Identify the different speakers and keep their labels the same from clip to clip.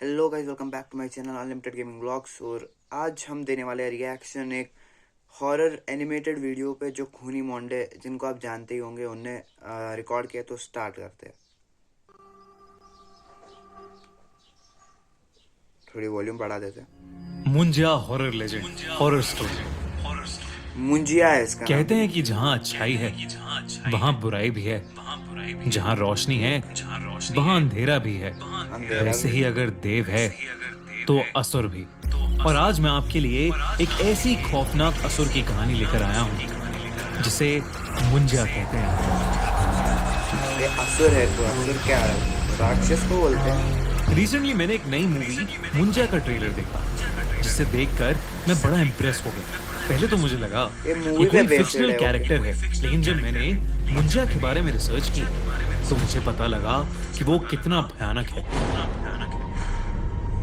Speaker 1: Hello guys, welcome back to my channel unlimited gaming vlogs. और आज हम देने वाले हैं रिएक्शन एक हॉरर एनिमेटेड वीडियो पे जो खूनी मोंडे, जिनको आप जानते ही होंगे, उनने रिकॉर्ड किया। तो स्टार्ट करते हैं। थोड़ी वॉल्यूम बढ़ा देते हैं।
Speaker 2: Munjya horror legend horror story.
Speaker 1: Munjya है इसका नाम।
Speaker 2: कहते हैं कि जहाँ अच्छाई है वहाँ बुराई भी है, जहाँ रोशनी है वहाँ अंधेरा भी है।
Speaker 1: अंधेरा
Speaker 2: वैसे
Speaker 1: भी।
Speaker 2: ही अगर देव है तो असुर भी। और आज मैं आपके लिए एक ऐसी खौफनाक असुर की कहानी लेकर आया हूँ जिसे मुंजिया कहते हैं।
Speaker 1: ये असुर है तो असुर क्या है? राक्षस को बोलते हैं।
Speaker 2: रिसेंटली मैंने एक नई मूवी मुंजिया का ट्रेलर देखा, जिसे देखकर मैं बड़ा इम्प्रेस हो गया। पहले तो मुझे लगा
Speaker 1: ये
Speaker 2: ये
Speaker 1: मूवी पे
Speaker 2: कोई
Speaker 1: बेस्ड
Speaker 2: फिक्शनल
Speaker 1: है।
Speaker 2: कैरेक्टर है, लेकिन जब मैंने मुंजिया के बारे में रिसर्च की तो मुझे पता लगा कि वो कितना भयानक है।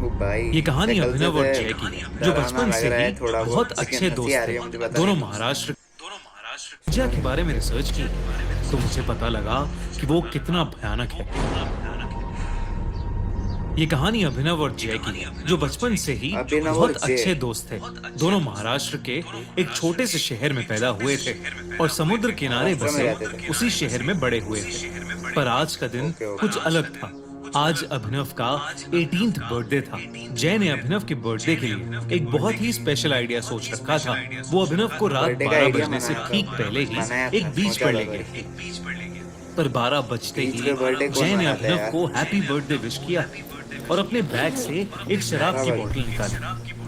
Speaker 1: वो भाई
Speaker 2: ये कहानी
Speaker 1: शक्ल
Speaker 2: अभिनव
Speaker 1: से
Speaker 2: और जय की है, जो
Speaker 1: डरावना
Speaker 2: बचपन
Speaker 1: लग
Speaker 2: से
Speaker 1: रहा
Speaker 2: ही
Speaker 1: है थोड़ा
Speaker 2: बहुत
Speaker 1: बहुत,
Speaker 2: अच्छे
Speaker 1: लेकिन हंसी
Speaker 2: दोस्त
Speaker 1: आ रही है
Speaker 2: थे।
Speaker 1: मुझे बताने
Speaker 2: दोनों
Speaker 1: में।
Speaker 2: महाराष्ट्र मुंजिया के बारे में रिसर्च की तो मुझे पता लगा कि वो कितना भयानक है। ये कहानी अभिनव और जय की है, जो बचपन से ही
Speaker 1: अभिनव और
Speaker 2: बहुत
Speaker 1: जय।
Speaker 2: अच्छे दोस्त थे। दोनों महाराष्ट्र के एक छोटे से शहर में पैदा हुए थे और समुद्र किनारे
Speaker 1: महाराष्ट्र में
Speaker 2: बसे
Speaker 1: रहते थे।
Speaker 2: उसी शहर में बड़े हुए थे। पर आज का दिन
Speaker 1: ओके ओके।
Speaker 2: कुछ अलग था। आज अभिनव का 18th बर्थडे था। जय ने अभिनव के बर्थडे के लिए एक बहुत ही स्पेशल आइडिया सोच रखा था। वो अभिनव को रात
Speaker 1: बर्थडे का
Speaker 2: 12
Speaker 1: आइडिया
Speaker 2: बजने से
Speaker 1: मनाया
Speaker 2: ठीक
Speaker 1: था,
Speaker 2: पहले ही
Speaker 1: मनाया
Speaker 2: एक
Speaker 1: था,
Speaker 2: बीच
Speaker 1: सोचा
Speaker 2: पर
Speaker 1: था
Speaker 2: ले
Speaker 1: भाई।
Speaker 2: गए। पर 12 बजते
Speaker 1: बीच
Speaker 2: ही
Speaker 1: पे बर्थडे कौन
Speaker 2: जय ने
Speaker 1: मनाता है
Speaker 2: अभिनव
Speaker 1: यार?
Speaker 2: को हैप्पी बर्थडे विश किया और अपने बैग से एक शराब की
Speaker 1: 12
Speaker 2: बोतल निकाली।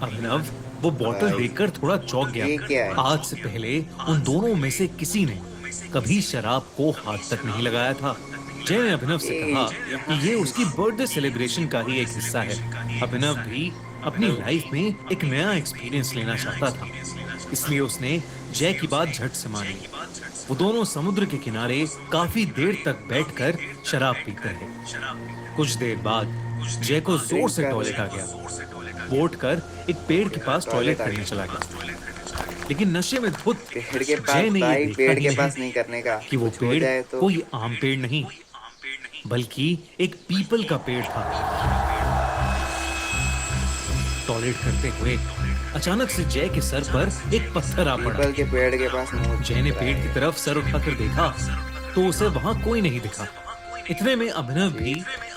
Speaker 2: अभिनव वो बोतल
Speaker 1: भाई
Speaker 2: देखकर थोड़ा चौंक गया।
Speaker 1: ये क्या है?
Speaker 2: आज से पहले उन दोनों में से किसी ने कभी शराब को हाथ तक नहीं लगाया था। जय ने अभिनव से
Speaker 1: ये
Speaker 2: कहा
Speaker 1: यहाँ
Speaker 2: कि ये
Speaker 1: से
Speaker 2: उसकी बर्थडे सेलिब्रेशन का ही एक हिस्सा है। अभिनव भी अपनी लाइफ में एक नया एक्सपीरियंस लेना चाहता था, इसलिए उसने जय की बात झट से मान ली। वो दोनों समुद्र के किनारे काफी देर तक बैठकर शराब पीते रहे। कुछ देर बाद जय को जोर
Speaker 1: ड्रिंक
Speaker 2: से
Speaker 1: कर
Speaker 2: टॉयलेट आ गया। वो उठकर एक पेड़ के पास टॉयलेट
Speaker 1: टॉयलेट आ
Speaker 2: करने
Speaker 1: गया।
Speaker 2: चला गया, लेकिन नशे में धुत
Speaker 1: पेड़ के पास
Speaker 2: जय ने ये
Speaker 1: भाई,
Speaker 2: देखा
Speaker 1: पेड़
Speaker 2: ही
Speaker 1: के
Speaker 2: नहीं
Speaker 1: पास नहीं करने का,
Speaker 2: कि वो
Speaker 1: कुछ हो
Speaker 2: पेड़
Speaker 1: जाए तो।
Speaker 2: कोई आम पेड़ नहीं बल्कि एक पीपल का पेड़ था। टॉयलेट करते हुए अचानक से जय के सर पर एक पत्थर आ पड़ा।
Speaker 1: पीपल के पेड़ के पास मुंह
Speaker 2: जय ने पेड़ की तरफ सर उठाकर देखा तो उसे वहां कोई नहीं दिखा। इतने में अभिनव भी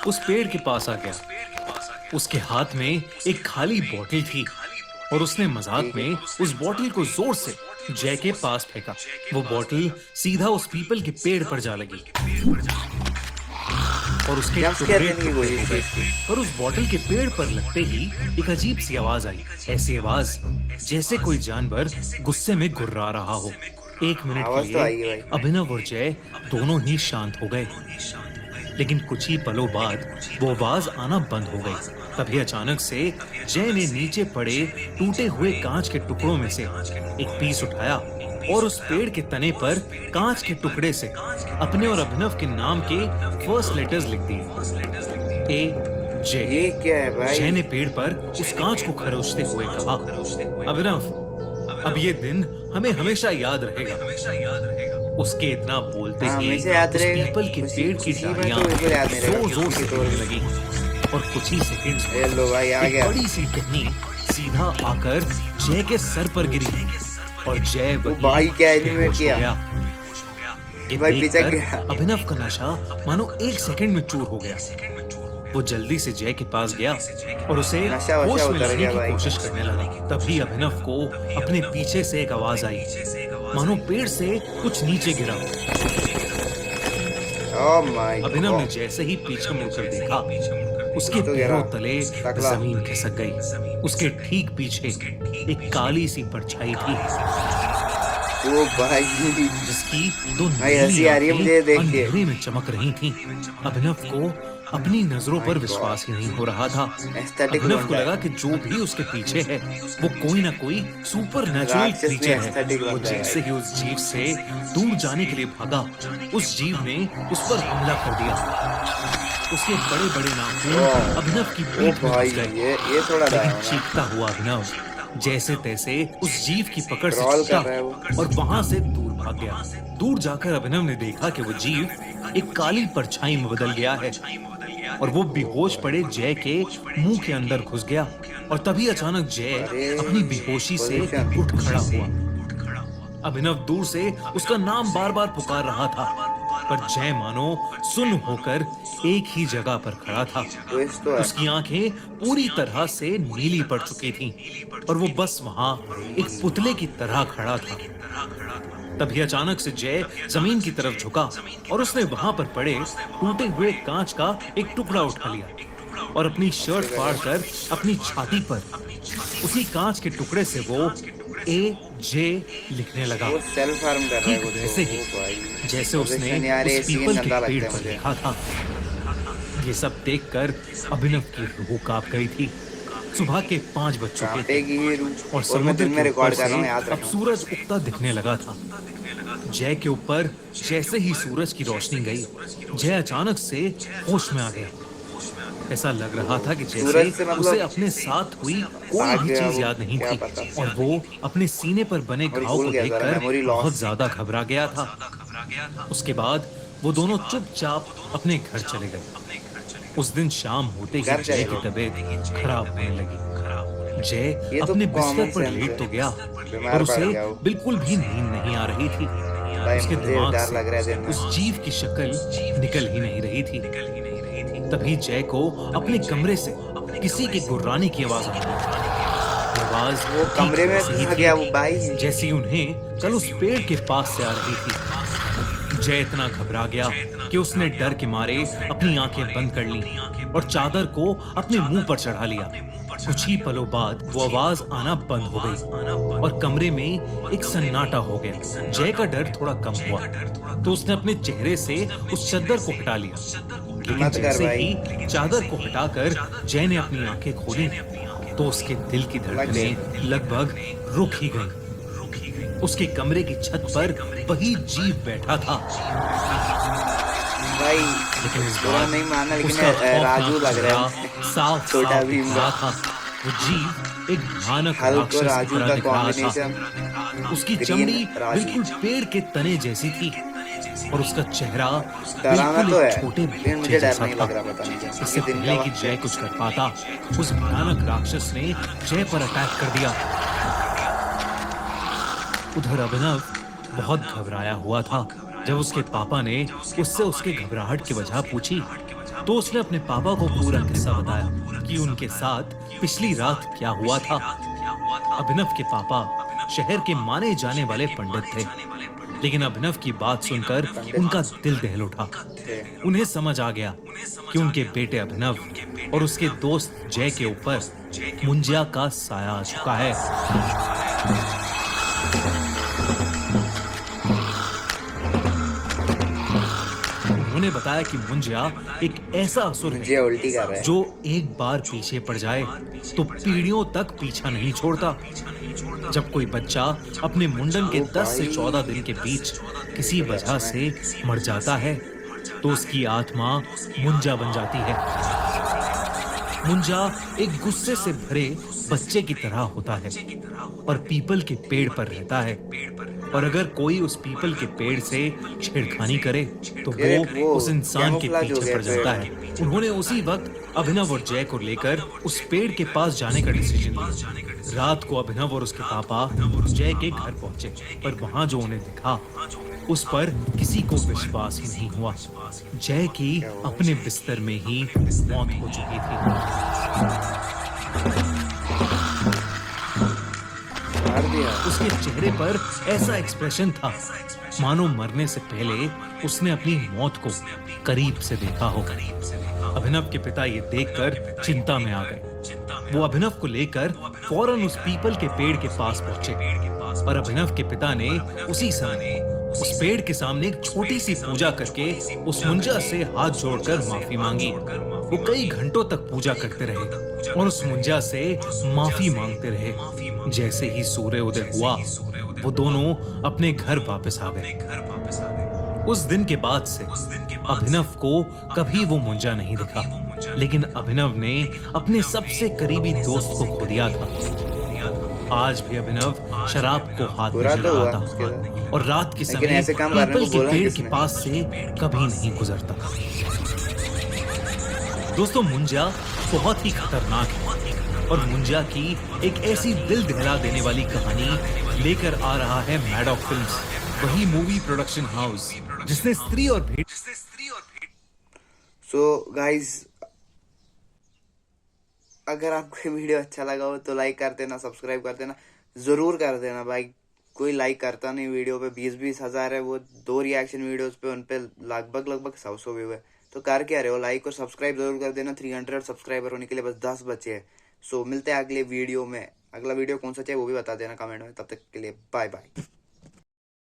Speaker 2: उस पेड़ के पास आ गया। उसके हाथ में एक खाली बोतल थी और उसने मजाक में उस बोतल को जोर से जय के पास फेंका। वो बोतल सीधा उस पीपल के पेड़ पर जा लगी और उसके
Speaker 1: जंप
Speaker 2: टुकड़े
Speaker 1: स्केयर देने की
Speaker 2: टुकड़े
Speaker 1: कोशिश
Speaker 2: हो
Speaker 1: की
Speaker 2: गए।
Speaker 1: इसकी।
Speaker 2: पर उस बोतल के पेड़ पर लगते ही एक अजीब सी आवाज आई। ऐसी आवाज जैसे कोई जानवर गुस्से में गुर्रा रहा हो। 1 मिनट के
Speaker 1: आवाज तो आई है
Speaker 2: लिए
Speaker 1: भाई।
Speaker 2: अभिनव और जय दोनों ही शांत हो गए, लेकिन कुछ ही पलों बाद वो आवाज आना बंद हो गई। तभी अचानक से जय ने नीचे पड़े टूटे हुए कांच के टुकड़ों में से एक पीस उठाया और उस पेड़ के तने पर कांच के टुकड़े से अपने और अभिनव के नाम के फर्स्ट लेटर्स लिख दिए, ए जे।
Speaker 1: ये क्या है भाई?
Speaker 2: जय ने पेड़ पर उस कांच को खरोचते हुए कहा, अभिनव, अब ये दिन हमें हमेशा याद रहेगा। उसके इतना बोलते
Speaker 1: हाँ,
Speaker 2: ही
Speaker 1: हमेशा याद
Speaker 2: उस
Speaker 1: रहेगा।
Speaker 2: पीपल के पेड़ की
Speaker 1: खुशी में
Speaker 2: डालियां
Speaker 1: तो बिल्कुल याद नहीं रहेगा,
Speaker 2: जोर जोर
Speaker 1: किसी
Speaker 2: से
Speaker 1: के तौर
Speaker 2: हिलने
Speaker 1: पे।
Speaker 2: लगी और कुछ ही सेकंड्स
Speaker 1: ये लो भाई, आ
Speaker 2: एक
Speaker 1: गया।
Speaker 2: बड़ी सी टहनी सीधा आकर जय के सर पर गिरी और जय
Speaker 1: वो
Speaker 2: वहीं
Speaker 1: भाई क्या एनिमेट
Speaker 2: बेहोश हो
Speaker 1: किया।
Speaker 2: गया। ये
Speaker 1: भाई पिचक
Speaker 2: देखकर
Speaker 1: गया।
Speaker 2: अभिनव का नशा मानो 1 सेकंड में चूर हो गया। वो जल्दी से जय के पास गया और उसे
Speaker 1: नशा वशा
Speaker 2: होश में
Speaker 1: उतर
Speaker 2: लाने
Speaker 1: गया
Speaker 2: की
Speaker 1: भाई।
Speaker 2: कोशिश करने लगा। तभी अभिनव को अपने पीछे से एक आवाज आई, मानो पेड़ से कुछ नीचे गिरा।
Speaker 1: ओह माय
Speaker 2: अभिनव ने
Speaker 1: गॉड।
Speaker 2: जैसे ही पीछे मुड़कर देखा, उसके
Speaker 1: तो
Speaker 2: पैरों
Speaker 1: गिरा।
Speaker 2: तले
Speaker 1: टकला।
Speaker 2: जमीन खिसक गई। उसके ठीक पीछे एक काली सी परछाई थी,
Speaker 1: वो भाई
Speaker 2: जिसकी दो
Speaker 1: भाई, हंसी
Speaker 2: नीली
Speaker 1: आ रही है
Speaker 2: आंखें
Speaker 1: मुझे देख के।
Speaker 2: अंधेरे में चमक रही थीं। अभिनव को अपनी नजरों पर
Speaker 1: God.
Speaker 2: विश्वास ही नहीं हो रहा था।
Speaker 1: Aesthetic
Speaker 2: अभिनव को
Speaker 1: बनता है।
Speaker 2: लगा कि जो भी उसके पीछे है वो कोई ना कोई सुपर नेचुरल
Speaker 1: राक्षस भी
Speaker 2: क्रीचर है।
Speaker 1: aesthetic
Speaker 2: वो
Speaker 1: बनता है।
Speaker 2: जैसे ही उस जीव से दूर जाने के लिए भागा, उस जीव ने उस पर हमला कर दिया। उसके बड़े बड़े नाखून
Speaker 1: ओह।
Speaker 2: अभिनव की
Speaker 1: ओ
Speaker 2: पीठ में
Speaker 1: भाई,
Speaker 2: घुस गए।
Speaker 1: ये थोड़ा
Speaker 2: लेकिन
Speaker 1: डरावना।
Speaker 2: चीखता हुआ अभिनव जैसे तैसे उस जीव की पकड़ से
Speaker 1: Crawl
Speaker 2: छूटा
Speaker 1: कर रहा है वो।
Speaker 2: और वहां से दूर भाग गया। दूर जाकर अभिनव ने देखा कि वो जीव एक काली परछाई में बदल गया है। और वो बेहोश पड़े जय के मुंह के अंदर घुस गया। और तभी अचानक जय
Speaker 1: अरे
Speaker 2: अपनी बेहोशी से
Speaker 1: पोजीशन
Speaker 2: उठ खड़ा हुआ। अभिनव दूर से उसका नाम बार बार पुकार रहा था, पर जय मानो सुन्न होकर एक ही जगह पर खड़ा था।
Speaker 1: ट्विस्ट तो है।
Speaker 2: उसकी आंखें पूरी तरह से नीली पड़ चुकी थीं और वो बस वहां एक पुतले की तरह खड़ा था। तभी अचानक से जय जमीन की तरफ झुका और उसने वहां पर पड़े टूटे हुए कांच का एक टुकड़ा उठा लिया और अपनी शर्ट फाड़कर अपनी छाती पर उसी कांच के टुकड़े से वो AJ लिखने लगा।
Speaker 1: वो सेल्फ हार्म कर रहा है
Speaker 2: ठीक
Speaker 1: कुछ
Speaker 2: वैसे
Speaker 1: तो।
Speaker 2: ही
Speaker 1: ओ भाई
Speaker 2: जैसे उसने
Speaker 1: पोजीशन यार, ये
Speaker 2: उस
Speaker 1: सीन
Speaker 2: पीपल के
Speaker 1: गंदा
Speaker 2: पेड़
Speaker 1: लगता है
Speaker 2: पर
Speaker 1: मुझे।
Speaker 2: लिखा था। ये सब देखकर अभिनव की रूह कांप गई थी। सुबह के 5 बज चुके थे
Speaker 1: कांपेगी ही रूह।
Speaker 2: और
Speaker 1: और मैं
Speaker 2: समुद्र
Speaker 1: दिन में
Speaker 2: के
Speaker 1: रिकॉर्ड
Speaker 2: ऊपर
Speaker 1: कर रहा हूँ,
Speaker 2: से
Speaker 1: याद
Speaker 2: अब
Speaker 1: रखना।
Speaker 2: सूरज उगता दिखने लगा था। जय के ऊपर जैसे ही सूरज की रोशनी गई, जय अचानक से होश में आ गया। ऐसा लग रहा था कि
Speaker 1: सूरज
Speaker 2: जैसे
Speaker 1: से मतलब
Speaker 2: उसे अपने साथ हुई कोई
Speaker 1: भाग
Speaker 2: भी
Speaker 1: गया
Speaker 2: चीज
Speaker 1: वो,
Speaker 2: याद नहीं
Speaker 1: क्या
Speaker 2: थी
Speaker 1: पता।
Speaker 2: और वो अपने सीने पर बने
Speaker 1: और
Speaker 2: घाव
Speaker 1: भूल
Speaker 2: को
Speaker 1: गया जरा,
Speaker 2: देखकर
Speaker 1: मेमोरी
Speaker 2: बहुत
Speaker 1: लॉस।
Speaker 2: ज्यादा घबरा गया था। उसके बाद वो दोनों चुपचाप अपने घर चले गए। उस दिन शाम होते ही
Speaker 1: घर
Speaker 2: जय
Speaker 1: चले
Speaker 2: की
Speaker 1: गए।
Speaker 2: तबीयत खराब होने लगी। जय
Speaker 1: ये तो
Speaker 2: अपने
Speaker 1: कॉमन
Speaker 2: बिस्तर पर
Speaker 1: सेंस
Speaker 2: लेट
Speaker 1: है।
Speaker 2: तो गया
Speaker 1: बीमार
Speaker 2: पर
Speaker 1: पड़
Speaker 2: उसे
Speaker 1: गया वो।
Speaker 2: बिल्कुल भी नींद नहीं आ रही थी।
Speaker 1: भाई
Speaker 2: उसके
Speaker 1: मुझे
Speaker 2: दिमाग
Speaker 1: डर
Speaker 2: से
Speaker 1: लग रहा है दिन में।
Speaker 2: उस जीव की शक्ल निकल ही नहीं रही थी। तभी जय को अपने कमरे से किसी के गुर्राने की आवाज आई। ये आवाज
Speaker 1: वो
Speaker 2: ठीक
Speaker 1: कमरे में
Speaker 2: वैसे ही
Speaker 1: आ
Speaker 2: थी
Speaker 1: गया वो भाई।
Speaker 2: जैसी उन्हें कल उस पेड़ के पास से आ रही थी। जय इतना घबरा गया कि उसने डर के मारे अपनी आंखें बंद कर ली और चादर को अपने मुंह पर चढ़ा लिया। कुछ ही पलों बाद वो आवाज आना बंद हो गई और कमरे में एक सन्नाटा हो गया। जय का डर थोड़ा कम हुआ तो उसने अपने चेहरे से उस चादर को हटा लिया। लेकिन
Speaker 1: मत कर
Speaker 2: जैसे
Speaker 1: भाई।
Speaker 2: ही चादर को हटाकर जय ने अपनी आंखें खोली तो उसके दिल की धड़कनें लगभग रुक ही गईं। उसके कमरे की छत पर वही जीव बैठा था।
Speaker 1: भाई
Speaker 2: लेकिन इस
Speaker 1: बुरा
Speaker 2: बार
Speaker 1: नहीं मानना, लेकिन
Speaker 2: उसका
Speaker 1: राजू
Speaker 2: खौफनाक
Speaker 1: लग रहा
Speaker 2: चेहरा
Speaker 1: है।
Speaker 2: साफ
Speaker 1: छोटा
Speaker 2: साफ
Speaker 1: भीम
Speaker 2: दिख रहा था। वो जीव एक भयानक
Speaker 1: हल्क और
Speaker 2: राक्षस की
Speaker 1: राजू
Speaker 2: तरह
Speaker 1: का
Speaker 2: दिख रहा
Speaker 1: कॉम्बिनेशन।
Speaker 2: था। उसकी
Speaker 1: ग्रीन
Speaker 2: चमड़ी
Speaker 1: राजू।
Speaker 2: बिल्कुल पेड़ के तने जैसी थी और उसका चेहरा
Speaker 1: डरावना
Speaker 2: बिल्कुल
Speaker 1: तो
Speaker 2: एक
Speaker 1: है,
Speaker 2: छोटे
Speaker 1: लेकिन
Speaker 2: बच्चे
Speaker 1: मुझे डर
Speaker 2: जैसा
Speaker 1: नहीं
Speaker 2: था।
Speaker 1: लग रहा, पता नहीं क्यों।
Speaker 2: इससे
Speaker 1: ये दिन
Speaker 2: पहले
Speaker 1: का
Speaker 2: कि
Speaker 1: वक्त
Speaker 2: जय
Speaker 1: है।
Speaker 2: कुछ कर पाता, उस भयानक राक्षस ने जय पर अटैक कर दिया। उधर अभिनव बहुत घबराया हुआ था। जब उसके पापा ने उससे उसके घबराहट की वजह पूछी तो उसने अपने पापा को पूरा किस्सा बताया कि उनके साथ पिछली रात क्या हुआ था। अभिनव के पापा शहर के माने जाने वाले पंडित थे, लेकिन अभिनव की बात सुनकर उनका दिल दहल उठा। उन्हें समझ आ गया कि उनके बेटे अभिनव और उसके दोस्त जय के ऊपर मुंजिया का साया आ चुका है। उन्होंने बताया कि मुंजिया एक ऐसा असुर है
Speaker 1: मुझे उल्टी कर रहा है।
Speaker 2: जो एक बार पीछे पड़ जाए तो पीढ़ियों तक पीछा नहीं छोड़ता। जब कोई बच्चा अपने मुंडन के 10 से 14 दिन के बीच किसी वजह से मर जाता है तो उसकी आत्मा मुंजा बन जाती है। मुंजा एक गुस्से से भरे बच्चे की तरह होता है और पीपल के पेड़ पर रहता है और अगर कोई उस पीपल के पेड़ से छेड़खानी करे तो वो उस इंसान के
Speaker 1: कैमोफ्लेज हो
Speaker 2: पीछे
Speaker 1: गया
Speaker 2: पड़ जाता है। उन्होंने उसी वक्त अभिनव और जय को लेकर उस पेड़ के पास जाने का डिसीजन लिया। रात को अभिनव और उसके पापा जय के घर पहुंचे, पर वहां जो उन्हें दिखा उस पर किसी को विश्वास ही नहीं हुआ। जय की अपने बिस्तर में ही मौत हो चुकी थी।
Speaker 1: मार दिया।
Speaker 2: उसके चेहरे पर ऐसा एक्सप्रेशन था मानो मरने से पहले उसने अपनी मौत को करीब से देखा हो। अभिनव के पिता ये देखकर चिंता में आ गए। वो अभिनव को लेकर फौरन उस पीपल के पेड़ के पास पहुंचे और अभिनव के पिता ने उसी समय उस पेड़ के सामने एक छोटी सी पूजा करके उस मुंजा से हाथ जोड़कर माफी मांगी। वो कई घंटों तक पूजा करते रहे और उस मुंजा से माफी मांगते रहे। जैसे ही सूर्य उदय हुआ वो दोनों अपने घर वापस आ गए। उस दिन के बाद से अभिनव को कभी वो मुंजा नहीं दिखा, लेकिन अभिनव ने अपने सबसे करीबी दोस्त को खो दिया था। आज भी अभिनव शराब को हाथ में
Speaker 1: बुरा
Speaker 2: ले
Speaker 1: तो
Speaker 2: रहा
Speaker 1: हुआ
Speaker 2: था
Speaker 1: उसके साथ।
Speaker 2: और रात के
Speaker 1: लेकिन
Speaker 2: समय
Speaker 1: ऐसे काम करने
Speaker 2: पीपल
Speaker 1: को
Speaker 2: के
Speaker 1: बोला
Speaker 2: पेड़ के
Speaker 1: किसने?
Speaker 2: पास से कभी नहीं गुजरता। दोस्तों मुंजा बहुत ही खतरनाक है और मुंजा की एक ऐसी दिल दहला देने वाली कहानी लेकर आ रहा है मैडॉक फिल्म्स, वही मूवी प्रोडक्शन हाउस जिसने स्त्री और भेड़
Speaker 1: सो गाइज, अगर आपको वीडियो अच्छा लगा हो तो लाइक कर देना, सब्सक्राइब कर देना, ज़रूर कर देना भाई। कोई लाइक करता नहीं वीडियो पे, 20-20 हज़ार है वो 2 रिएक्शन वीडियोस पे, उन पे लगभग 100 व्यू है। तो कर क्या रहे हो, लाइक और सब्सक्राइब जरूर कर देना। 300 सब्सक्राइबर होने के लिए बस 10 बचे हैं। सो मिलते हैं अगले वीडियो में। अगला वीडियो कौन सा चाहिए वो भी बता देना कमेंट में। तब तक के लिए बाय बाय।